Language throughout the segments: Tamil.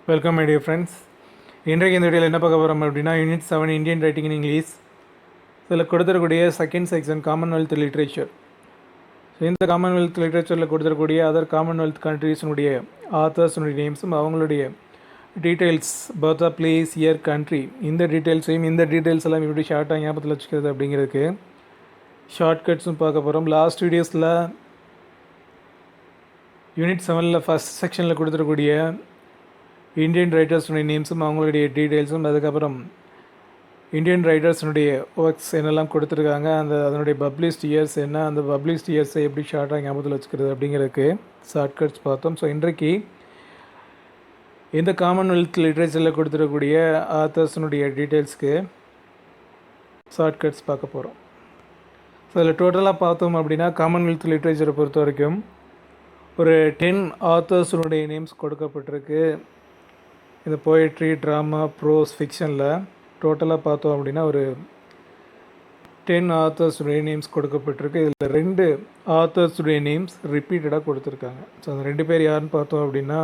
Welcome my dear friends. இன்றைக்கு இந்த வீடியோவில் என்ன பார்க்க போகிறோம் அப்படின்னா unit 7 Indian writing in English. இதில் கொடுத்துருக்கூடிய second section commonwealth literature. So இந்த காமன்வெல்த் லிட்ரேச்சரில் கொடுத்துருக்கூடிய அதர் காமன்வெல்த் கண்ட்ரீஸினுடைய ஆத்தர்ஸினுடைய நேம்ஸும் அவங்களுடைய details, birth of place, year, country, இந்த டீட்டெயில்ஸ் எல்லாம் எப்படி ஷார்ட்டாக ஞாபகத்தில் வச்சுக்கிறது அப்படிங்கிறதுக்கு ஷார்ட்கட்ஸும் பார்க்க போகிறோம். லாஸ்ட் வீடியோஸில் யூனிட் 7 ஃபஸ்ட் செக்ஷனில் கொடுத்துருக்கூடிய இந்தியன் ரைட்டர்ஸுடைய நேம்ஸும் அவங்களுடைய டீட்டெயில்ஸும், அதுக்கப்புறம் இந்தியன் ரைட்டர்ஸினுடைய ஒர்க்ஸ் என்னெல்லாம் கொடுத்துருக்காங்க, அதனுடைய பப்ளிஷ்ட் இயர்ஸ் என்ன, அந்த பப்ளிஷ்ட் இயர்ஸை எப்படி ஷார்ட்டாக ஞாபகத்தில் வச்சுக்கிறது அப்படிங்கிறதுக்கு ஷார்ட்கட்ஸ் பார்த்தோம். ஸோ இன்றைக்கு இந்த காமன்வெல்த் லிட்ரேச்சரில் கொடுத்துருக்கக்கூடிய ஆத்தர்ஸினுடைய டீட்டெயில்ஸ்க்கு ஷார்ட்கட்ஸ் பார்க்க போகிறோம். ஸோ அதில் டோட்டலாக பார்த்தோம் அப்படின்னா காமன்வெல்த் லிட்ரேச்சரை பொறுத்த வரைக்கும் ஒரு 10 ஆத்தர்ஸினுடைய நேம்ஸ் கொடுக்கப்பட்டிருக்கு. இந்த போயட்ரி, ட்ராமா, ப்ரோஸ், ஃபிக்ஷனில் டோட்டலாக பார்த்தோம் அப்படின்னா ஒரு 10 ஆத்தர்ஸுடைய நேம்ஸ் கொடுக்கப்பட்டிருக்கு. இதில் 2 ஆத்தர்ஸுடைய நேம்ஸ் ரிப்பீட்டடாக கொடுத்துருக்காங்க. ஸோ அந்த 2 பேர் யாருன்னு பார்த்தோம் அப்படின்னா,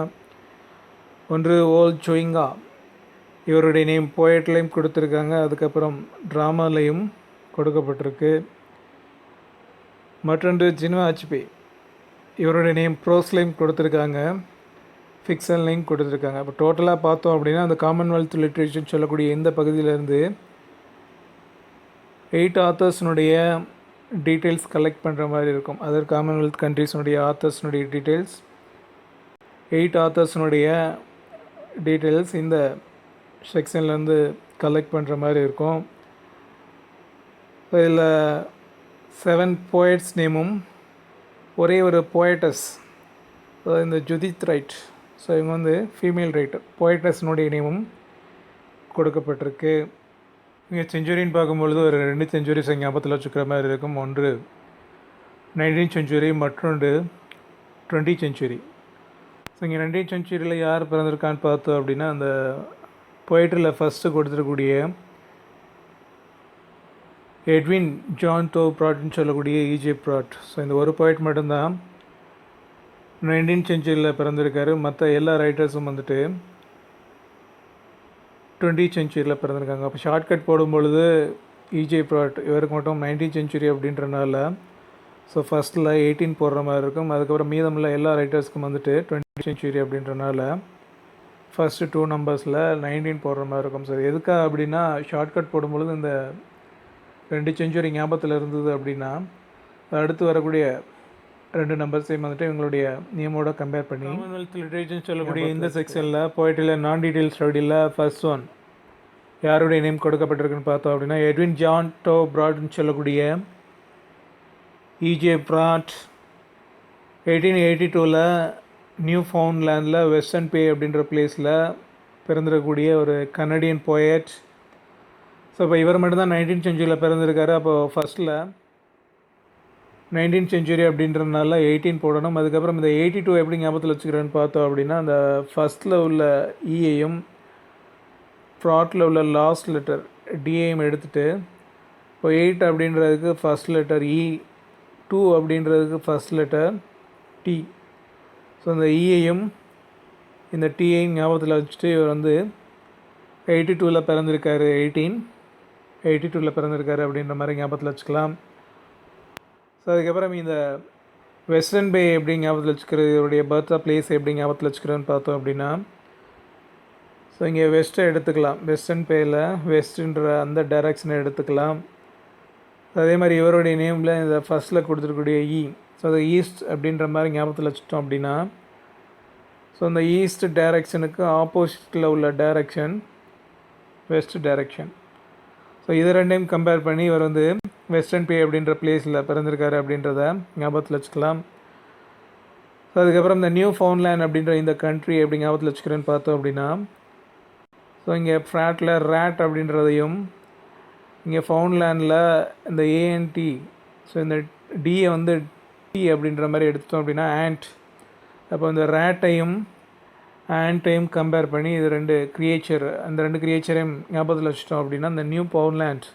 ஒன்று ஓல் சோயிங்கா, இவருடைய நேம் போயட்லேயும் கொடுத்துருக்காங்க, அதுக்கப்புறம் ட்ராமாலையும் கொடுக்கப்பட்டிருக்கு. மற்றொன்று ஜின்வா அச்பே, இவருடைய நேம் ப்ரோஸ்லையும் கொடுத்துருக்காங்க, ஃபிக்ஷன்லையும் கொடுத்துருக்காங்க. அப்போ டோட்டலாக பார்த்தோம் அப்படின்னா அந்த காமன்வெல்த் லிட்ரேச்சர் சொல்லக்கூடிய இந்த பகுதியிலேருந்து 8 ஆத்தர்ஸினுடைய டீட்டெயில்ஸ் கலெக்ட் பண்ணுற மாதிரி இருக்கும். அதர் காமன்வெல்த் கண்ட்ரீஸினுடைய ஆத்தர்ஸினுடைய டீட்டெயில்ஸ், 8 ஆத்தர்ஸினுடைய டீட்டெயில்ஸ் இந்த செக்ஷன்லேருந்து கலெக்ட் பண்ணுற மாதிரி இருக்கும். இதில் 7 போயட்ஸ் நேமும் ஒரே ஒரு போயட்டஸ், இந்த ஜுதித் ரைட், ஸோ இவங்க வந்து ஃபீமேல் ரைட்டர், போயட்டஸ்னுடைய நேமும் கொடுக்கப்பட்டிருக்கு. இங்கே செஞ்சுரின்னு பார்க்கும்பொழுது ஒரு 2 செஞ்சுரிஸ் ஞாபகத்தில் வச்சுக்கிற மாதிரி இருக்கும். ஒன்று 19th செஞ்சுரி, மற்றொன்று 20th செஞ்சுரி. ஸோ இங்கே 19th செஞ்சுரியில் யார் பிறந்திருக்கான்னு பார்த்தோம் அப்படின்னா, அந்த போயட்ரியில் ஃபஸ்ட்டு கொடுத்துருக்கூடிய எட்வின் ஜான் தோ ப்ராட்னு சொல்லக்கூடிய இஜே ப்ராட். ஸோ இந்த ஒரு போயட் மட்டும்தான் 19th செஞ்சுரியில் பிறந்திருக்காரு. மற்ற எல்லா ரைட்டர்ஸும் வந்துட்டு 20th செஞ்சுரியில் பிறந்திருக்காங்க. அப்போ ஷார்ட்கட் போடும்பொழுது இஜே ப்ராட் இவருக்கு மட்டும் 19th செஞ்சுரி அப்படின்றனால ஸோ ஃபஸ்ட்டில் 18 போடுற மாதிரி இருக்கும். அதுக்கப்புறம் மீதமுள்ள எல்லா ரைட்டர்ஸ்க்கும் வந்துட்டு 20th செஞ்சுரி அப்படின்றனால ஃபஸ்ட்டு 2 நம்பர்ஸில் 19 போடுற மாதிரி இருக்கும். ஸோ எதுக்காக அப்படின்னா, ஷார்ட்கட் போடும்பொழுது இந்த 2 செஞ்சுரி ஞாபகத்தில் இருந்தது அப்படின்னா அடுத்து வரக்கூடிய 2 நம்பர்ஸையும் வந்துட்டு இவங்களுடைய நேமோட கம்பேர் பண்ணி காமன்வெல்த் லிட்ரேச்சர் சொல்லக்கூடிய இந்த செக்ஷனில் போய்ட்டில் நான் டீட்டெயில் ஸ்டடியில் ஃபர்ஸ்ட் ஒன் யாருடைய நேம் கொடுக்கப்பட்டிருக்குன்னு பார்த்தோம் அப்படின்னா, எட்வின் ஜான் டோ ப்ராட்னு சொல்லக்கூடிய இஜே ப்ராட் 1882 நியூ ஃபவுண்ட்லேண்டில் வெஸ்டர்ன் பே அப்படின்ற பிளேஸில் பிறந்திருக்கக்கூடிய ஒரு கனடியன் போயட். ஸோ இப்போ இவர் மட்டும்தான் 19th செஞ்சுரியில் பிறந்திருக்காரு. அப்போது ஃபஸ்ட்டில் 19th செஞ்சுரி அப்படின்றதுனால 18 போடணும். அதுக்கப்புறம் இந்த 82 எப்படி ஞாபகத்தில் வச்சுக்கிறேன்னு பார்த்தோம் அப்படின்னா, அந்த ஃபஸ்ட்டில் உள்ள இயையும் ப்ராட்டில் உள்ள லாஸ்ட் லெட்டர் டிஏயும் எடுத்துகிட்டு, இப்போ 8 அப்படின்றதுக்கு ஃபஸ்ட் லெட்டர் இ, 2 அப்படின்றதுக்கு ஃபஸ்ட் லெட்டர் டி. ஸோ இந்த இயையும் இந்த டிஐயும் ஞாபகத்தில் வச்சுட்டு இவர் வந்து 82 பிறந்திருக்காரு, 1882 பிறந்திருக்காரு அப்படின்ற மாதிரி ஞாபகத்தில் வச்சுக்கலாம். ஸோ அதுக்கப்புறம் இந்த வெஸ்டர்ன் பே எப்படி ஞாபகத்தில் வச்சுக்கிறது, இவருடைய பர்த் ஆஃப் பிளேஸ் எப்படி ஞாபகத்தில் வச்சுக்கிறேன்னு பார்த்தோம் அப்படின்னா, ஸோ இங்கே வெஸ்ட்டை எடுத்துக்கலாம். வெஸ்டர்ன் பேயில் வெஸ்ட்ன்ற அந்த டைரக்ஷனை எடுத்துக்கலாம். அதே மாதிரி இவருடைய நேமில் இந்த ஃபஸ்ட்டில் கொடுத்துருக்கூடிய இ, ஸோ அது ஈஸ்ட் அப்படின்ற மாதிரி ஞாபகத்தில் வச்சுட்டோம் அப்படின்னா, ஸோ அந்த ஈஸ்ட் டைரக்ஷனுக்கு ஆப்போசிட்டில் உள்ள டைரக்ஷன் வெஸ்ட் டைரக்ஷன். ஸோ இது ரெண்டையும் கம்பேர் பண்ணி இவர் வந்து வெஸ்டர்ன் பே அப்படின்ற பிளேஸில் பிறந்திருக்காரு அப்படின்றத ஞாபகத்தில் வச்சுக்கலாம். ஸோ அதுக்கப்புறம் இந்த நியூ ஃபவுண்ட்லேண்ட் அப்படின்ற இந்த கண்ட்ரி எப்படி ஞாபகத்தில் வச்சுக்கிறேன்னு பார்த்தோம் அப்படின்னா, ஸோ இங்கே ஃப்ராட்டில் ரேட் அப்படின்றதையும், இங்கே ஃபவுண்ட்லேண்டில் இந்த ஏஎன்டி, ஸோ இந்த டியை வந்து டி அப்படின்ற மாதிரி எடுத்துட்டோம் அப்படின்னா ஆண்ட். அப்போ இந்த ரேட்டையும் ஆண்ட்டையும் கம்பேர் பண்ணி இது 2 கிரியேச்சர், அந்த 2 கிரியேச்சரையும் ஞாபகத்தில் வச்சுட்டோம் அப்படின்னா இந்த நியூ ஃபவுண்ட்லேண்ட்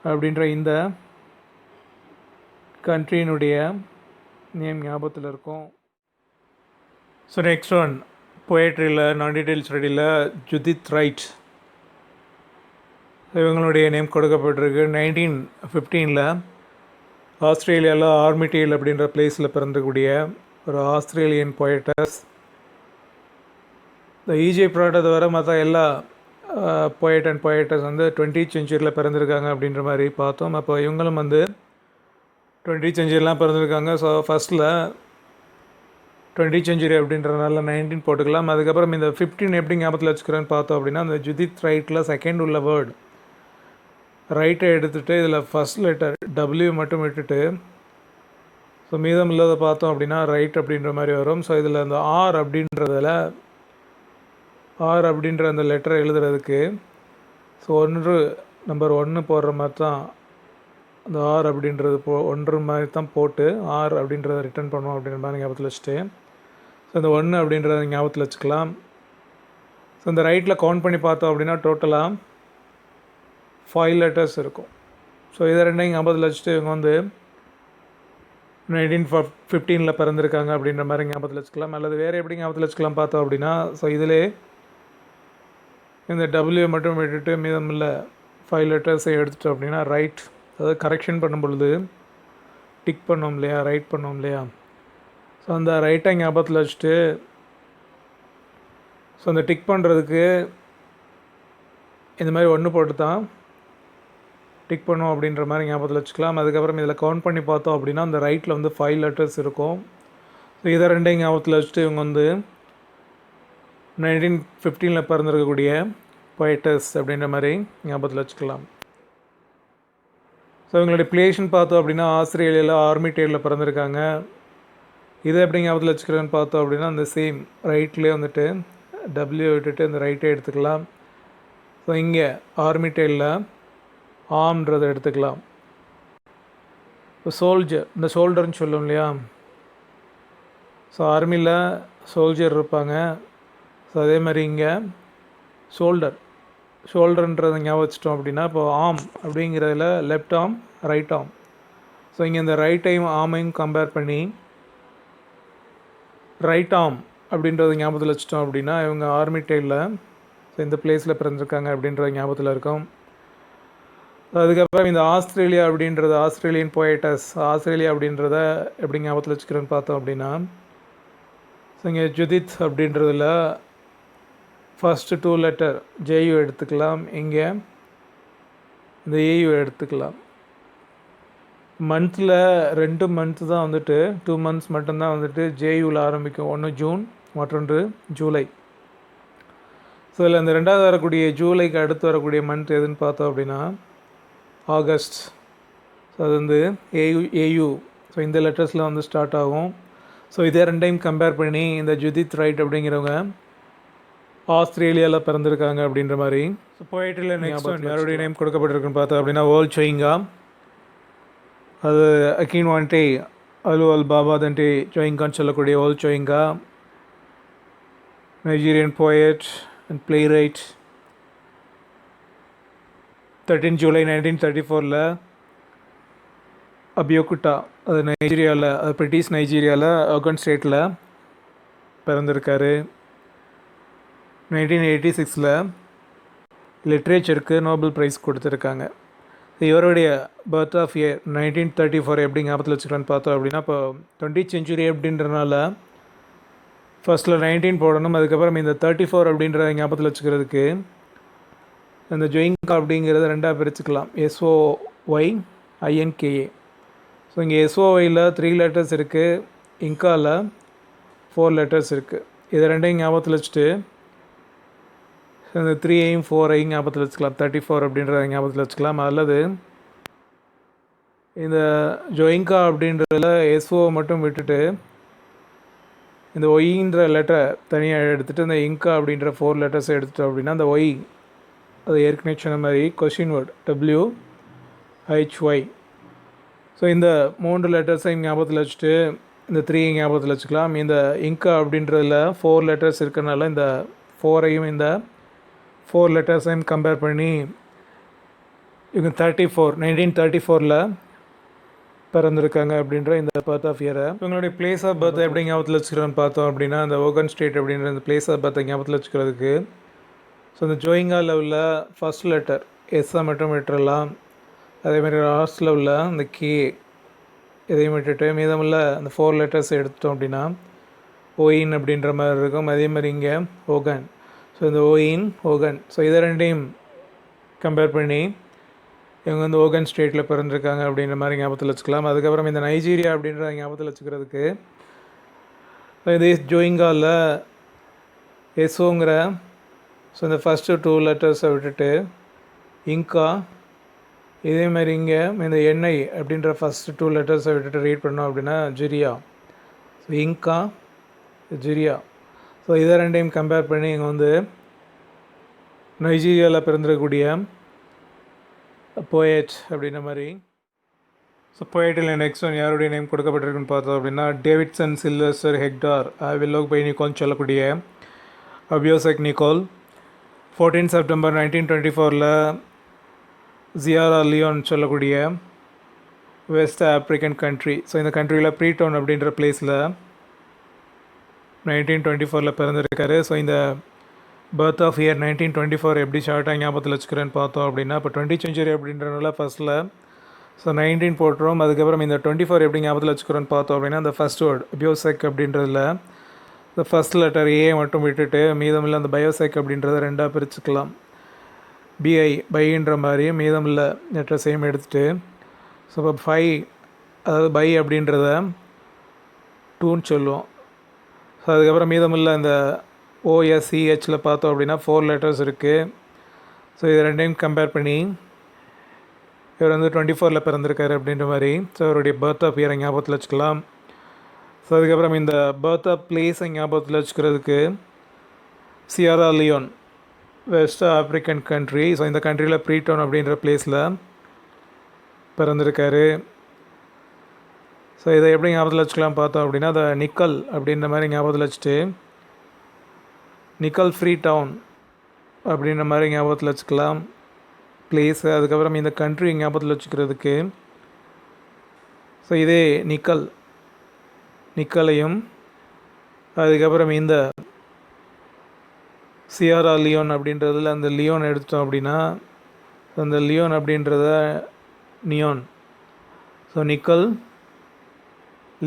அப்படின்ற இந்த கண்ட்ரியினுடைய நேம் ஞாபகத்தில் இருக்கும். ஸோ நெக்ஸ்ட் ஒன் போயட்ரியில் நான் டீட்டெயில் ஸ்டடியில் ஜுதித் ரைட் இவங்களுடைய நேம் கொடுக்கப்பட்டிருக்கு. 1915 ஆஸ்திரேலியாவில் ஆர்மிடேல் அப்படின்ற பிளேஸில் பிறந்தக்கூடிய ஒரு ஆஸ்திரேலியன் போயட்டஸ். இந்த ஈஜே ப்ராட்டை தவிர மற்ற எல்லா போயட் அண்ட் போயட்டஸ் வந்து 20th centuryயில் பிறந்திருக்காங்க அப்படின்ற மாதிரி பார்த்தோம். அப்போ இவங்களும் வந்து 20th centuryலாம் பிறந்திருக்காங்க. ஸோ ஃபஸ்ட்டில் 20th century அப்படின்றனால 19 போட்டுக்கலாம். அதுக்கப்புறம் இந்த 15 எப்படி ஞாபகத்தில் வச்சுக்கிறேன்னு பார்த்தோம் அப்படின்னா, அந்த ஜுதித் ரைட்டில் செகண்ட் உள்ள வேர்டு ரைட்டை எடுத்துகிட்டு இதில் ஃபஸ்ட் லெட்டர் டபிள்யூ மட்டும் விட்டுட்டு ஸோ மீதம் இல்லாத பார்த்தோம் அப்படின்னா ரைட் அப்படின்ற மாதிரி வரும். ஸோ இதில் அந்த ஆர் அப்படின்ற அந்த லெட்டரை எழுதுறதுக்கு ஸோ நம்பர் 1 போடுற மாதிரி தான் அந்த ஆர் அப்படின்றது ஒன்று மாதிரி தான் போட்டு ஆர் அப்படின்றத ரிட்டர்ன் பண்ணுவோம் அப்படின்ற மாதிரி ஞாபகத்தில் வச்சுட்டு ஸோ இந்த 1 அப்படின்றத ஞாபகத்தில் வச்சுக்கலாம். ஸோ இந்த ரைட்டில் கவுண்ட் பண்ணி பார்த்தோம் அப்படின்னா டோட்டலாக 5 letters இருக்கும். ஸோ இதை ரெண்டையும் ஞாபகத்தில் வச்சுட்டு இவங்க வந்து 1915 பிறந்திருக்காங்க அப்படின்ற மாதிரி ஞாபகத்தில் வச்சுக்கலாம். அல்லது வேறு எப்படி ஞாபகத்தில் வச்சுக்கலாம் பார்த்தோம் அப்படின்னா, ஸோ இதிலே இந்த டபிள்யூ மட்டும் விட்டுட்டு மீதமில்ல 5 letters எடுத்துட்டோம் அப்படின்னா ரைட், அதாவது கரெக்ஷன் பண்ணும் பொழுது டிக் பண்ணோம் இல்லையா, ரைட் பண்ணோம் இல்லையா, ஸோ அந்த ரைட்டை ஞாபகத்தில் வச்சுட்டு ஸோ அந்த டிக் பண்ணுறதுக்கு இந்த மாதிரி 1 போட்டு தான் டிக் பண்ணோம் அப்படின்ற மாதிரி ஞாபகத்தில் வச்சுக்கலாம். அதுக்கப்புறம் இதில் கவுண்ட் பண்ணி பார்த்தோம் அப்படின்னா அந்த ரைட்டில் வந்து 5 letters இருக்கும். ஸோ இதை ரெண்டையும் ஞாபகத்தில் வச்சுட்டு இவங்க வந்து 1915 பிறந்திருக்கக்கூடிய போயட்டஸ் அப்படின்ற மாதிரி ஞாபகத்தில் வச்சுக்கலாம். ஸோ இவங்களுடைய பிளேஷன் பார்த்தோம் அப்படின்னா ஆஸ்திரேலியாவில் ஆர்மிடேலில் பிறந்திருக்காங்க. இதை எப்படி ஞாபகத்தில் வச்சுக்கிறேன்னு பார்த்தோம் அப்படின்னா அந்த சேம் ரைட்லேயே வந்துட்டு டபிள்யூ விட்டுட்டு அந்த ரைட்டை எடுத்துக்கலாம். ஸோ இங்கே ஆர்மிடேலில் ஆம்ன்றதை எடுத்துக்கலாம். இப்போ சோல்ஜர், இந்த ஷோல்டர்னு சொல்லும் இல்லையா, ஸோ ஆர்மியில் சோல்ஜர் இருப்பாங்க. ஸோ அதே மாதிரி இங்கே ஷோல்டர்ன்றதை ஞாபகம் வச்சிட்டோம் அப்படின்னா இப்போ ஆம் அப்படிங்கிறதுல லெஃப்ட் ஆம் ரைட் ஆம். ஸோ இங்கே இந்த ரைட்டையும் ஆமையும் கம்பேர் பண்ணி ரைட் ஆம் அப்படின்றத ஞாபகத்தில் வச்சிட்டோம் அப்படின்னா இவங்க ஆர்மிடேலில் ஸோ இந்த பிளேஸில் பிறந்திருக்காங்க அப்படின்ற ஞாபகத்தில் இருக்கும். அதுக்கப்புறம் இந்த ஆஸ்திரேலியா அப்படின்றது ஆஸ்திரேலியன் போயட்டஸ், ஆஸ்திரேலியா அப்படின்றத எப்படி ஞாபகத்தில் வச்சுக்கிறேன்னு பார்த்தோம் அப்படின்னா ஸோ இங்கே ஜுதித் அப்படின்றதில் ஃபஸ்ட்டு 2 letter ஜேயு எடுத்துக்கலாம். இங்கே இந்த ஏயு எடுத்துக்கலாம். மந்தில் 2 month தான் வந்துட்டு 2 months மட்டும்தான் வந்துட்டு ஜேயூவில் ஆரம்பிக்கும். ஒன்று ஜூன், மற்றொன்று ஜூலை. ஸோ இதில் இந்த ரெண்டாவது வரக்கூடிய ஜூலைக்கு அடுத்து வரக்கூடிய மந்த் எதுன்னு பார்த்தோம் அப்படின்னா ஆகஸ்ட். ஸோ அது வந்து ஏயு ஸோ இந்த லெட்டர்ஸில் வந்து ஸ்டார்ட் ஆகும். ஸோ இதே ரெண்டையும் கம்பேர் பண்ணி இந்த ஜுதித் ரைட் அப்படிங்கிறவங்க ஆஸ்திரேலியாவில் பிறந்திருக்காங்க அப்படின்ற மாதிரி. ஸோ போய்ட்டில் நெக்ஸ்ட் யாருடைய நேம் கொடுக்கப்பட்டிருக்குன்னு பார்த்தோம் அப்படின்னா ஓல் சோயிங்கா, அது அகீன் வான்டே அலு அல் பாபா தன்டே சோயிங்கான்னு சொல்லக்கூடிய Wole Soyinka, Nigerian poet and playwright. 13 July 1934 Abeokuta, அது நைஜீரியாவில், அது பிரிட்டிஷ் நைஜீரியாவில் ஒகன் ஸ்டேட்டில் பிறந்திருக்காரு. 1986 லிட்ரேச்சருக்கு நோபல் ப்ரைஸ் கொடுத்துருக்காங்க. இவருடைய பர்த் ஆஃப் இயர் 1934 எப்படி ஞாபகத்தில் வச்சுக்கலான்னு பார்த்தோம் அப்படின்னா இப்போ 20th century அப்படின்றனால ஃபஸ்ட்டில் 19 போடணும். அதுக்கப்புறம் இந்த 34 அப்படின்ற ஞாபகத்தில் வச்சுக்கிறதுக்கு அந்த ஜோயிங்கா அப்படிங்கிறத ரெண்டாக பிரிச்சுக்கலாம், SOYINKA. ஸோ இங்கே SOYயில் 3 letters இருக்குது, இங்காவில் 4 letters இருக்குது. இதை ரெண்டையும் ஞாபகத்தில் வச்சுட்டு இந்த 3ஐயும் 4ஐயும் ஞாபகத்தில் வச்சுக்கலாம், 34 அப்படின்றத ஞாபகத்தில் வச்சுக்கலாம். அல்லது இந்த ஜோயிங்கா அப்படின்றதில் SO மட்டும் விட்டுட்டு இந்த ஒய்ன்ற லெட்டரை தனியாக எடுத்துகிட்டு இந்த இங்கா அப்படின்ற 4 letters எடுத்துட்டோம் அப்படின்னா அந்த ஒய், அது ஏற்கனவே சொன்ன மாதிரி கொஷின் வேர்ட் WHY. ஸோ இந்த 3 letters-ஐயும் ஞாபகத்தில் வச்சுட்டு இந்த 3ஐயும் ஞாபகத்தில் வச்சுக்கலாம். இந்த இங்கா அப்படின்றதில் 4 letters இருக்கிறனால இந்த 4ஐயும் இந்த 4 letters-ஐயும் கம்பேர் பண்ணி இவங்க 1934 பிறந்திருக்காங்க அப்படின்ற இந்த பர்த் ஆஃப் இயரை. இவங்களுடைய பிளேஸ் ஆஃப் பர்த் எப்படி ஞாபகத்தில் வச்சுக்கிறோன்னு பார்த்தோம் அப்படின்னா, அந்த ஓகன் ஸ்டேட் அப்படின்ற அந்த பிளேஸ் ஆஃப் பர்த்தை ஞாபகத்தில் வச்சுக்கிறதுக்கு ஸோ இந்த ஜோயிங்காவில் உள்ள ஃபஸ்ட் லெட்டர் எஸ்ஸை மட்டும் விட்டுறலாம். அதேமாதிரி லாஸ்ட்டில் உள்ள அந்த கே இதையும் விட்டுட்டு மீதமுள்ள அந்த 4 லெட்டர்ஸ் எடுத்துட்டோம் அப்படின்னா ஓயின் அப்படின்ற மாதிரி இருக்கும். அதே மாதிரி இங்கே ஓகன். ஸோ இந்த ஓயின் ஓகன். ஸோ இதை ரெண்டையும் கம்பேர் பண்ணி இவங்க வந்து ஓகன் ஸ்டேட்டில் பிறந்திருக்காங்க அப்படின்ற மாதிரி ஞாபகத்தில் வச்சுக்கலாம். அதுக்கப்புறம் இந்த நைஜீரியா அப்படின்ற ஞாபகத்தில் வச்சுக்கிறதுக்கு இதே ஜோயிங்காவில் எஸ்ஓங்கிற ஸோ இந்த ஃபஸ்ட்டு 2 லெட்டர்ஸை விட்டுட்டு இங்கா, இதேமாதிரி இங்கே இந்த எண்ணெய் அப்படின்ற ஃபஸ்ட்டு 2 லெட்டர்ஸை விட்டுட்டு ரீட் பண்ணோம் அப்படின்னா ஜிரியா. ஸோ இங்கா ஜிரியா. ஸோ இதை ரெண்டையும் கம்பேர் பண்ணி இங்கே வந்து நைஜீரியாவில் பிறந்திருக்கக்கூடிய போயட் அப்படின்ற மாதிரி. ஸோ போயட்டில் நெக்ஸ்ட் ஒன் யாருடைய நேம் கொடுக்கப்பட்டிருக்குன்னு பார்த்தோம் அப்படின்னா டேவிட்சன் சில்வெஸ்டர் ஹெக்டார் வில்லோக் பை நிக்கோல்னு சொல்லக்கூடிய அபியோசெக் நிக்கோல் 14 செப்டம்பர் 1924 ஜியாரா லியோன் சொல்லக்கூடிய வெஸ்ட் ஆப்ரிக்கன் கண்ட்ரி. ஸோ இந்த கண்ட்ரியில் ப்ரீடவுன் அப்படின்ற பிளேஸில் 1924 பிறந்திருக்காரு. ஸோ இந்த பர்த் ஆஃப் இயர் 1924 எப்படி ஷார்ட்டாக ஞாபகத்தில் வச்சுக்கிறேன்னு பார்த்தோம் அப்படின்னா இப்போ 20th century அப்படின்றனால ஃபஸ்ட்டில் ஸோ 19 போட்டுரும். அதுக்கப்புறம் இந்த 24 எப்படி ஞாபகத்தில் வச்சுக்கிறோன்னு பார்த்தோம் அப்படின்னா அந்த ஃபஸ்ட் வேர்ட் பியோசெக் அப்படின்றதில் இந்த ஃபஸ்ட் லெட்டர் ஏ மட்டும் விட்டுட்டு மீதமில்ல அந்த பயோசெக் அப்படின்றத ரெண்டாக பிரிச்சுக்கலாம். பிஐ பைன்ற மாதிரியும் மீதமில்ல லெட்டர்ஸையும் எடுத்துகிட்டு ஸோ இப்போ 5 அதாவது பை அப்படின்றத 2ன்னு சொல்லுவோம். ஸோ அதுக்கப்புறம் மீதமில்ல இந்த ஓஎஸ்சிஹெச்சில் பார்த்தோம் அப்படின்னா 4 லெட்டர்ஸ் இருக்குது. ஸோ இது ரெண்டையும் கம்பேர் பண்ணி இவர் வந்து 24 பிறந்திருக்காரு அப்படின்ற மாதிரி. ஸோ அவருடைய பர்த் ஆஃப் இயரை ஞாபகத்தில் வச்சுக்கலாம். ஸோ அதுக்கப்புறம் இந்த பர்த் ஆஃப் பிளேஸை ஞாபகத்தில் வச்சுக்கிறதுக்கு Sierra Leone west African country. So இந்த கண்ட்ரியில் ப்ரீடவுன் அப்படின்ற பிளேஸில் பிறந்திருக்காரு. ஸோ இதை எப்படி ஞாபகத்தில் வச்சுக்கலாம் பார்த்தோம் அப்படின்னா அதை நிக்கல் அப்படின்ற மாதிரி ஞாபகத்தில் வச்சுட்டு நிக்கல் ஃப்ரீ டவுன் அப்படின்ற மாதிரி ஞாபகத்தில் வச்சுக்கலாம் பிளேஸு. அதுக்கப்புறம் இந்த கண்ட்ரி ஞாபகத்தில் வச்சுக்கிறதுக்கு ஸோ இதே நிக்கலையும் அதுக்கப்புறம் இந்த சியாரா லியோன் அப்படின்றதில் அந்த லியோன் எடுத்துட்டோம் அப்படின்னா அந்த லியோன் அப்படின்றத neon. So nickel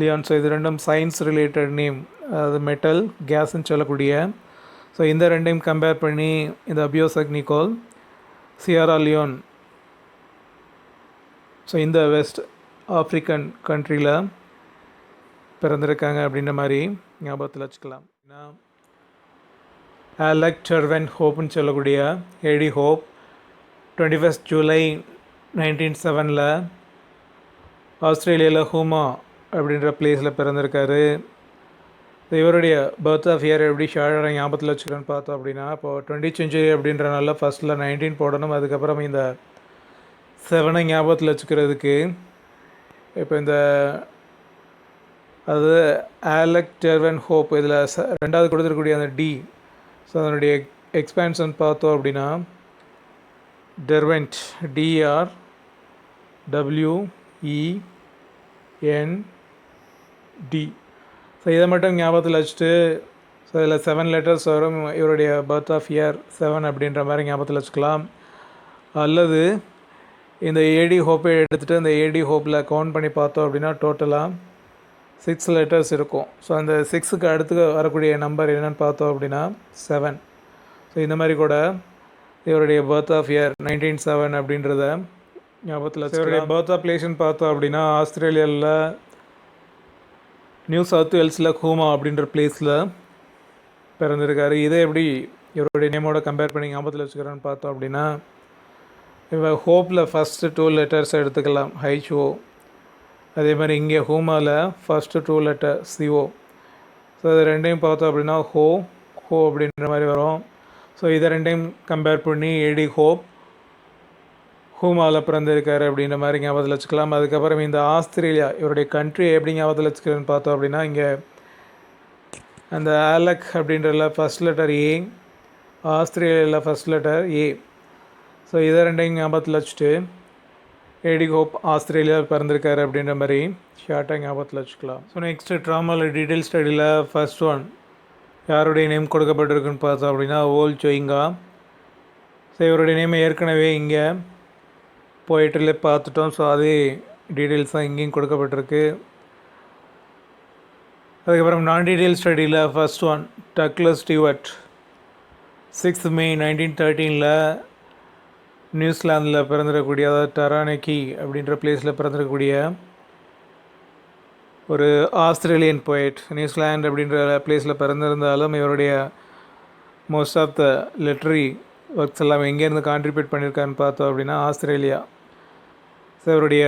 Leone. So இது ரெண்டும் சயின்ஸ் ரிலேட்டட் நேம், அது மெட்டல் கேஸ்ன்னு சொல்லக்கூடிய. ஸோ இந்த ரெண்டையும் கம்பேர் பண்ணி இந்த Abioseh Nicol Sierra Leone so இந்த வெஸ்ட் ஆப்ரிக்கன் கண்ட்ரியில் பிறந்திருக்காங்க அப்படின்ற மாதிரி ஞாபகத்தில் வச்சுக்கலாம். ஆலக் டெர்வன் ஹோப்னு சொல்லக்கூடிய ஏடி ஹோப் 21 ஜூலை 1907 ஆஸ்திரேலியாவில் ஹூமா அப்படின்ற பிளேஸில் பிறந்திருக்காரு. இவருடைய பர்த் ஆஃப் இயர் எப்படி ஷார்ட்டாக ஞாபகத்தில் வச்சுக்கிறேன்னு பார்த்தோம் அப்படின்னா இப்போது 20th century அப்படின்றனால ஃபஸ்ட்டில் 19 போடணும். அதுக்கப்புறம் இந்த 7 ஞாபகத்தில் வச்சுக்கிறதுக்கு இப்போ இந்த அது ஆலக் டெர்வன் ஹோப் இதில் ரெண்டாவது கொடுத்துருக்கூடிய அந்த டி. ஸோ அதனுடைய எக்ஸ்பேன்ஷன் பார்த்தோம் அப்படின்னா டெர்வென்ட் DRWENT. ஸோ இதை மட்டும் ஞாபகத்தில் வச்சுட்டு ஸோ இதில் 7 லெட்டர்ஸ் வரும். இவருடைய பர்த் ஆஃப் இயர் 7 அப்படின்ற மாதிரி ஞாபகத்தில் வச்சுக்கலாம். அல்லது இந்த ஏடி ஹோப்பை எடுத்துகிட்டு அந்த ஏடி ஹோப்பில் கவுண்ட் பண்ணி பார்த்தோம் அப்படின்னா டோட்டலாக 6 லெட்டர்ஸ் இருக்கும். ஸோ அந்த 6க்கு அடுத்து வரக்கூடிய நம்பர் என்னென்னு பார்த்தோம் அப்படின்னா 7. ஸோ இந்த மாதிரி கூட இவருடைய பர்த் ஆஃப் இயர் 1907 அப்படின்றத ஞாபகத்தில் வச்சு இவருடைய பர்த் ஆஃப் பிளேஸ்ன்னு பார்த்தோம் அப்படின்னா ஆஸ்திரேலியாவில் நியூ சவுத் வேல்ஸில் ஹூமா அப்படின்ற பிளேஸில் பிறந்திருக்காரு. இதே எப்படி இவருடைய நேமோட கம்பேர் பண்ணி ஞாபகத்தில் வச்சுக்கிறேன்னு பார்த்தோம் அப்படின்னா இவன் ஹோப்பில் ஃபஸ்ட்டு 2 லெட்டர்ஸ் எடுத்துக்கலாம் HO. அதே மாதிரி இங்கே ஹூமாவில் ஃபஸ்ட்டு 2 லெட்டர் CO. ஸோ இது ரெண்டையும் பார்த்தோம் அப்படின்னா ஹோ அப்படின்ற மாதிரி வரும். ஸோ இதை ரெண்டையும் கம்பேர் பண்ணி ஏடி ஹோப் ஹூமாவில் பிறந்திருக்காரு அப்படின்ற மாதிரி ஞாபகத்தில் வச்சுக்கலாம். அதுக்கப்புறம் இந்த ஆஸ்திரேலியா இவருடைய கண்ட்ரி எப்படி ஞாபகத்தில் வச்சுக்கிறேன்னு பார்த்தோம் அப்படின்னா இங்கே அந்த ஆலக் அப்படின்றல ஃபஸ்ட் லெட்டர் ஏ, ஆஸ்திரேலியாவில் ஃபஸ்ட் லெட்டர் ஏ. ஸோ இதை ரெண்டையும் ஞாபகத்தில் வச்சுட்டு ஏடி ஹோப் ஆஸ்திரேலியாவில் பிறந்திருக்காரு அப்படின்ற மாதிரி ஷார்ட்டாக ஞாபகத்தில் வச்சுக்கலாம். ஸோ நெக்ஸ்ட்டு ட்ராமாவில் டீட்டெயில் ஸ்டடியில் ஃபர்ஸ்ட் ஒன் யாருடைய நேம் கொடுக்கப்பட்டிருக்குன்னு பார்த்தோம் அப்படின்னா ஓல் ஜொயிங்கா. ஸோ இவருடைய நேம் ஏற்கனவே இங்கே போய்ட்டில் பார்த்துட்டோம். ஸோ அதே டீட்டெயில்ஸ் தான் இங்கேயும் கொடுக்கப்பட்டிருக்கு. அதுக்கப்புறம் நான் டீட்டெயில் ஸ்டடியில் first one Douglas Stewart 6th May 1913 நியூசிலாந்தில் பிறந்திருக்கக்கூடிய, அதாவது டரானக்கி அப்படின்ற பிளேஸில் பிறந்திருக்கக்கூடிய ஒரு ஆஸ்திரேலியன் போயட். நியூசிலாந்து அப்படின்ற பிளேஸில் பிறந்திருந்தாலும் இவருடைய most of the literary works எல்லாம் எங்கேருந்து கான்ட்ரிபியூட் பண்ணியிருக்காருன்னு பார்த்தோம் அப்படின்னா ஆஸ்திரேலியா. ஸோ இவருடைய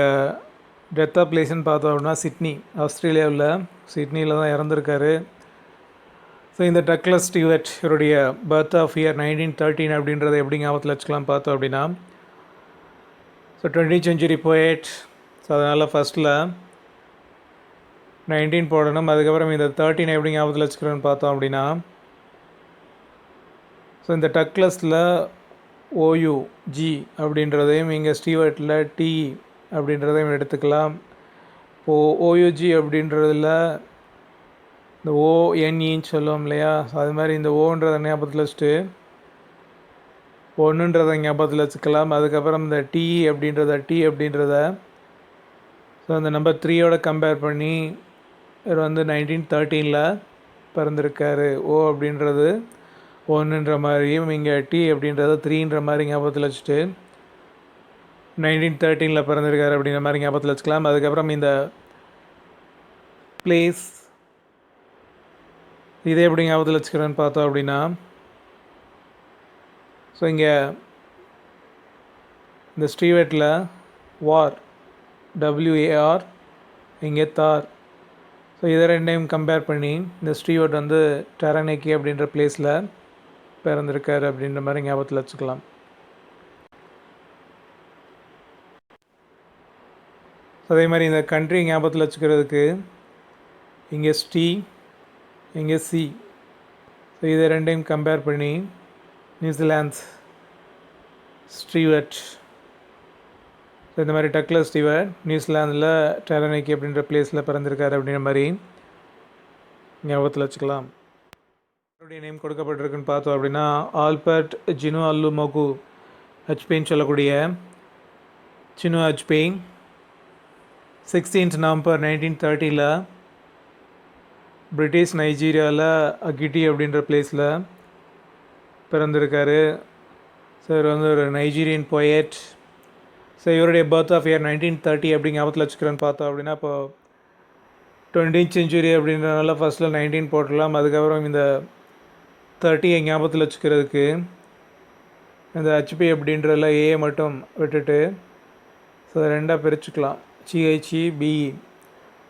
டெத் ஆஃப் பிளேஸ்ன்னு பார்த்தோம் அப்படின்னா சிட்னி, ஆஸ்திரேலியாவில் சிட்னியில் தான் இறந்துருக்காரு. ஸோ இந்த டக்ளஸ் ஸ்டீவர்ட் இவருடைய பர்த் ஆஃப் இயர் 1913 அப்படின்றத எப்படி ஞாபகத்தில் வச்சுக்கலாம் பார்த்தோம் அப்படின்னா, so 20th century poet. So அதனால் ஃபஸ்ட்டில் 19 போடணும். அதுக்கப்புறம் இந்த 13 எப்படி ஞாபகத்தில் வச்சுக்கிறோன்னு பார்த்தோம் அப்படின்னா, ஸோ இந்த டக்ளஸில் OUG அப்படின்றதையும் இங்கே ஸ்டீவர்ட்டில் TE அப்படின்றதையும் எடுத்துக்கலாம். இப்போது OUG அப்படின்றதில் இந்த ONEன்னு சொல்லுவோம் இல்லையா, ஸோ அது மாதிரி இந்த ஓன்றதை ஞாபகத்தில் வச்சுட்டு ஒன்றுன்றதை ஞாபகத்தில் வச்சுக்கலாம். அதுக்கப்புறம் இந்த TE அப்படின்றத ஸோ அந்த நம்பர் 3யோட கம்பேர் பண்ணி இவர் வந்து 1913 பிறந்திருக்காரு. O அப்படின்றது 1ன்ற மாதிரியும் இங்கே T அப்படின்றத 3ன்ற மாதிரி ஞாபகத்தில் வச்சுட்டு 1913 பிறந்திருக்காரு அப்படின்ற மாதிரி ஞாபகத்தில் வச்சுக்கலாம். அதுக்கப்புறம் இந்த பிளேஸ் இதே எப்படி ஞாபகத்தில் வச்சுக்கிறேன்னு பார்த்தோம் அப்படின்னா, ஸோ இங்கே இந்த ஸ்டீவர்ட்டில் வார் WAR, இங்கே தார். ஸோ இதை ரெண்டையும் கம்பேர் பண்ணி இந்த ஸ்டீவர்ட் வந்து டரானக்கி அப்படின்ற பிளேஸில் பிறந்திருக்காரு அப்படின்ற மாதிரி ஞாபகத்தில் வச்சுக்கலாம். அதே மாதிரி இந்த கண்ட்ரி ஞாபகத்தில் வச்சுக்கிறதுக்கு இங்கே ஸ்டீ, இங்கே சி. ஸோ இதை ரெண்டையும் கம்பேர் பண்ணி நியூசிலாந்து ஸ்டீவர்ட். ஸோ இந்த மாதிரி டக்ளஸ் ஸ்டீவர்ட் நியூசிலாந்தில் டரானக்கி அப்படின்ற பிளேஸில் பிறந்திருக்காரு அப்படின்ற மாதிரி ஞாபகத்தில் வச்சுக்கலாம். அவருடைய நேம் கொடுக்கப்பட்டிருக்குன்னு பார்த்தோம் அப்படின்னா ஆல்பர்ட் ஜினு அல்லுமகு ஹச்பேன்னு சொல்லக்கூடிய சினு ஹச்பேன் 16th November 1930 பிரிட்டிஷ் நைஜீரியாவில் அகிட்டி அப்படின்ற பிளேஸில் பிறந்திருக்காரு. ஸோ இவர் வந்து ஒரு நைஜீரியன் போயட். ஸோ இவருடைய பர்த் ஆஃப் இயர் 1930 அப்படி ஞாபகத்தில் வச்சுக்கிறேன்னு பார்த்தோம் அப்படின்னா, இப்போ 20th century அப்படின்றனால ஃபஸ்ட்டில் 19 போட்டுடலாம். அதுக்கப்புறம் இந்த 30 ஞாபகத்தில் வச்சுக்கிறதுக்கு இந்த HP அப்படின்றதில் A மட்டும் விட்டுட்டு ஸோ ரெண்டாக பிரிச்சுக்கலாம், CHEBE.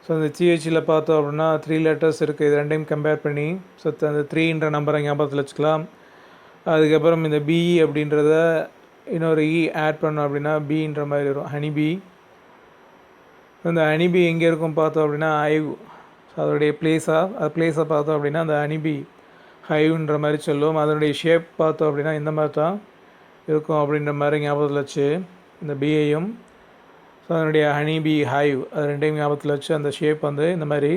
ஸோ அந்த CHயில் பார்த்தோம் அப்படின்னா 3 letters இருக்குது. இது ரெண்டையும் கம்பேர் பண்ணி ஸோ அந்த 3ன்ற நம்பரை ஞாபகத்தில் வச்சுக்கலாம். அதுக்கப்புறம் இந்த BE அப்படின்றத இன்னொரு E ஆட் பண்ணோம் அப்படின்னா Bன்ற மாதிரி வரும், ஹனிபி. இந்த ஹனிபி எங்கே இருக்கும் பார்த்தோம் அப்படின்னா ஹைவ். ஸோ அதோடைய பிளேஸை பார்த்தோம் அப்படின்னா அந்த ஹனிபி ஹைவ்ன்ற மாதிரி சொல்லுவோம். அதனுடைய ஷேப் பார்த்தோம் அப்படின்னா இந்த மாதிரி தான் இருக்கும் அப்படின்ற மாதிரி ஞாபகத்தில் வச்சு இந்த BAயும் ஸோ அதனுடைய ஹனிபி ஹைவ் அது ரெண்டையும் ஞாபகத்தில் வச்சு அந்த ஷேப் வந்து இந்த மாதிரி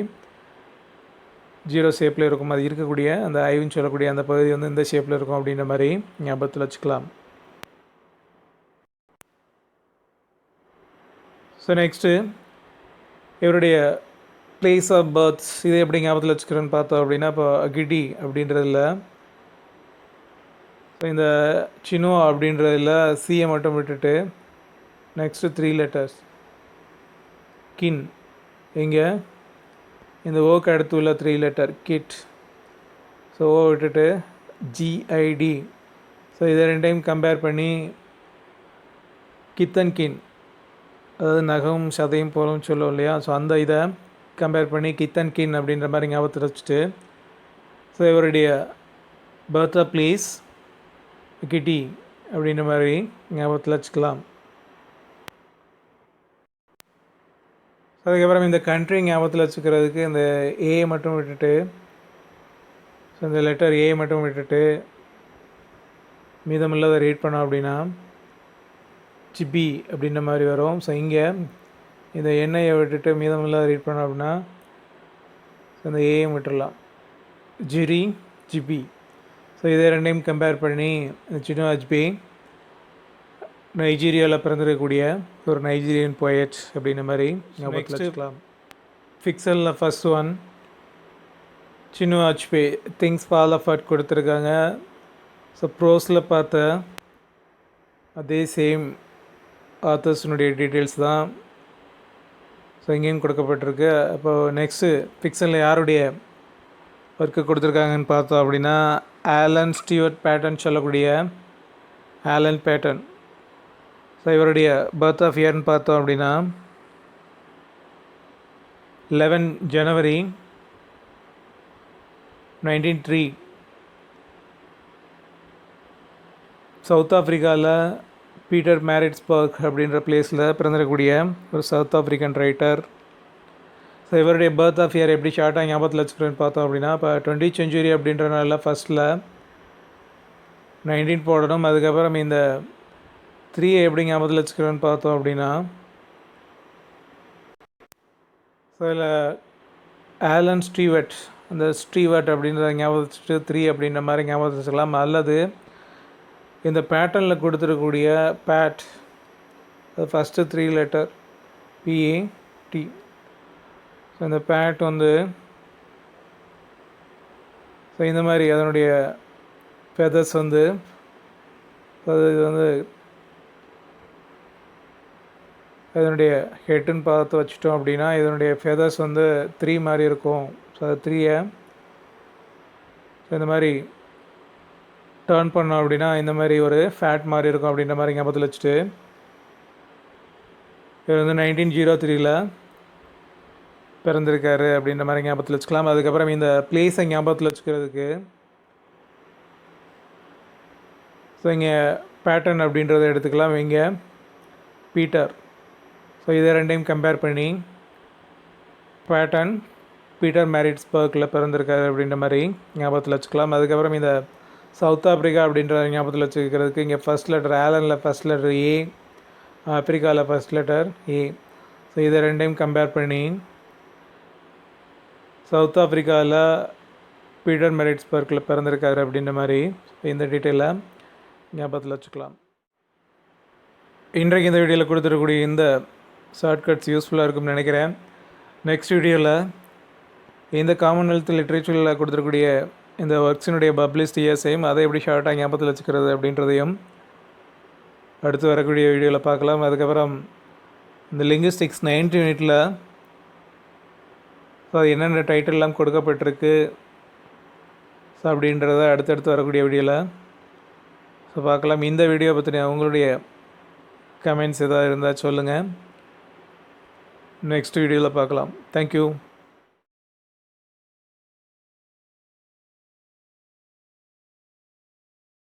0 ஷேப்பில் இருக்கும். அது இருக்கக்கூடிய அந்த ஹைவ்னு சொல்லக்கூடிய அந்த பகுதி வந்து இந்த ஷேப்பில் இருக்கும் அப்படின்ற மாதிரி ஞாபகத்தில் வச்சுக்கலாம். ஸோ நெக்ஸ்ட்டு இவருடைய பிளேஸ் ஆஃப் பர்த்ஸ் இதை எப்படி ஞாபகத்தில் வச்சுக்கிறேன்னு பார்த்தோம் அப்படின்னா, இப்போ அகிட்டி அப்படின்றதில் ஸோ இந்த சினுவா அப்படின்றதில் சியை மட்டும் விட்டுட்டு நெக்ஸ்ட்டு 3 letters கின், இங்கே இந்த ஓக்கு அடுத்து உள்ள 3 letter கிட். ஸோ ஓ விட்டுட்டு GID. ஸோ இதை ரெண்டையும் கம்பேர் பண்ணி கித்தன் கின், அதாவது நகம் சதையும் போலும் சொல்லுவோம் இல்லையா, ஸோ அந்த இதை கம்பேர் பண்ணி கித்தன் கின் அப்படின்ற மாதிரி ஞாபகத்தில் வச்சுட்டு ஸோ இவருடைய பர்த் ஆஃப் பிளேஸ் கிட்டி அப்படின்ற மாதிரி ஞாபகத்தில் வச்சுக்கலாம். அதுக்கப்புறம் இந்த கண்ட்ரி ஞாபகத்தில் வச்சுக்கிறதுக்கு இந்த A மட்டும் விட்டுட்டு ஸோ இந்த லெட்டர் A மட்டும் விட்டுட்டு மீதமுள்ளதை ரீட் பண்ணோம் அப்படின்னா ஜிபி அப்படின்ற மாதிரி வரும். ஸோ இங்கே இந்த எண்ணெயை விட்டுட்டு மீதமெல்லாம் ரீட் பண்ணோம் அப்படின்னா இந்த ஏஎம் விட்டுடலாம். ஜிரி ஜிபி. ஸோ இதை ரெண்டையும் கம்பேர் பண்ணி சினோ அஜ்பே நைஜீரியாவில் பிறந்திருக்கக்கூடிய ஒரு நைஜீரியன் போயட் அப்படின்ற மாதிரி வச்சுக்கலாம். ஃபிக்சலில் first one Chinua Achebe things fall apart கொடுத்துருக்காங்க. ஸோ ப்ரோஸில் பார்த்த அதே சேம் ஆத்தர்ஸினுடைய டீட்டெயில்ஸ் தான் ஸோ இங்கேயும் கொடுக்கப்பட்டிருக்கு. அப்போது நெக்ஸ்ட்டு ஃபிக்சனில் யாருடைய ஒர்க்கு கொடுத்துருக்காங்கன்னு பார்த்தோம் அப்படின்னா ஆலன் ஸ்டீவர்ட் பேட்டன் சொல்லக்கூடிய ஆலன் பேட்டன். ஸோ இவருடைய பர்த் ஆஃப் இயர்னு பார்த்தோம் அப்படின்னா 11 ஜனவரி 1903. சவுத் ஆஃப்ரிக்காவில் பீட்டர் மேரிட்ஸ்பர்க் அப்படின்ற பிளேஸில் பிறந்திருக்கக்கூடிய ஒரு சவுத் ஆஃப்ரிக்கன் ரைட்டர். ஸோ இவருடைய பர்த் ஆஃப் இயர் எப்படி ஷார்ட்டாக ஞாபகத்தில் வச்சுக்கிறேன்னு பார்த்தோம் அப்படின்னா இப்போ 20th century அப்படின்றனால ஃபஸ்ட்டில் 19 போடணும். அதுக்கப்புறம் இந்த 3 எப்படி ஞாபகத்தில் வச்சுக்கிறேன்னு பார்த்தோம் அப்படின்னா ஸோ இதில் ஆலன் ஸ்டீவர்ட் அந்த ஸ்டீவர்ட் அப்படின்றத ஞாபகம் வச்சுட்டு 3 அப்படின்ற மாதிரி ஞாபகத்தில் வச்சுக்கலாம். அல்லது இந்த பேட்டர்னில் கொடுத்துருக்கக்கூடிய பேட் அது ஃபஸ்ட்டு 3 லெட்டர் பிஏடி. ஸோ இந்த பேட் வந்து ஸோ இந்த மாதிரி அதனுடைய ஃபெதர்ஸ் வந்து இது வந்து இதனுடைய ஹெட்டுன்னு பார்த்து வச்சிட்டோம் அப்படின்னா இதனுடைய ஃபெதர்ஸ் வந்து 3 மாதிரி இருக்கும். ஸோ அது 3 இந்த மாதிரி டர்ன் பண்ணோம் அப்படின்னா இந்த மாதிரி ஒரு ஃபேட் மாதிரி இருக்கும் அப்படின்ற மாதிரி ஞாபகத்தில் வச்சுட்டு இவர் வந்து 1903 பிறந்திருக்காரு அப்படின்ற மாதிரி ஞாபகத்தில் வச்சுக்கலாம். அதுக்கப்புறம் இந்த பிளேஸை ஞாபகத்தில் வச்சுக்கிறதுக்கு ஸோ இங்கே பேட்டர்ன் அப்படின்றத எடுத்துக்கலாம். இங்கே பீட்டர். ஸோ இதை ரெண்டையும் கம்பேர் பண்ணி பேட்டர்ன் பீட்டர் மேரிட்ஸ்பர்க்கில் பிறந்திருக்காரு அப்படின்ற மாதிரி ஞாபகத்தில் வச்சுக்கலாம். அதுக்கப்புறம் இந்த சவுத் ஆஃப்ரிக்கா அப்படின்ற ஞாபகத்தில் வச்சுக்கிறதுக்கு இங்கே ஃபஸ்ட் லெட்டர் ஆலனில் ஃபஸ்ட் லெட்டர் ஏ, ஆப்ரிக்காவில் ஃபஸ்ட் லெட்டர் ஏ. ஸோ இதை ரெண்டையும் கம்பேர் பண்ணி சவுத் ஆஃப்ரிக்காவில் பீட்டர் மேரிட்ஸ்பர்க்கில் பிறந்திருக்காரு அப்படின்ற மாதிரி இந்த டீட்டெயிலை ஞாபகத்தில் வச்சுக்கலாம். இன்றைக்கு இந்த வீடியோவில் கொடுத்துருக்கக்கூடிய இந்த ஷார்ட்கட்ஸ் யூஸ்ஃபுல்லாக இருக்கும்னு நினைக்கிறேன். நெக்ஸ்ட் வீடியோவில் இந்த காமன்வெல்த் லிட்ரேச்சரில் கொடுத்துருக்கூடிய இந்த ஒர்க்ஸினுடைய பப்ளிஷ்ட் இயர்ஸையும் அதை எப்படி ஷார்ட்டாக ஞாபகத்தில் வச்சுக்கிறது அப்படின்றதையும் அடுத்து வரக்கூடிய வீடியோவில் பார்க்கலாம். அதுக்கப்புறம் இந்த லிங்குஸ்டிக்ஸ் 9th யூனிட்டில் ஸோ அது என்னென்ன டைட்டில்லாம் கொடுக்கப்பட்டிருக்கு ஸோ அப்படின்றத அடுத்தடுத்து வரக்கூடிய வீடியோவில் ஸோ பார்க்கலாம். இந்த வீடியோ பற்றின உங்களுடைய கமெண்ட்ஸ் எதாவது இருந்தால் சொல்லுங்கள். நெக்ஸ்ட் வீடியோவில் பார்க்கலாம். தேங்க்யூ.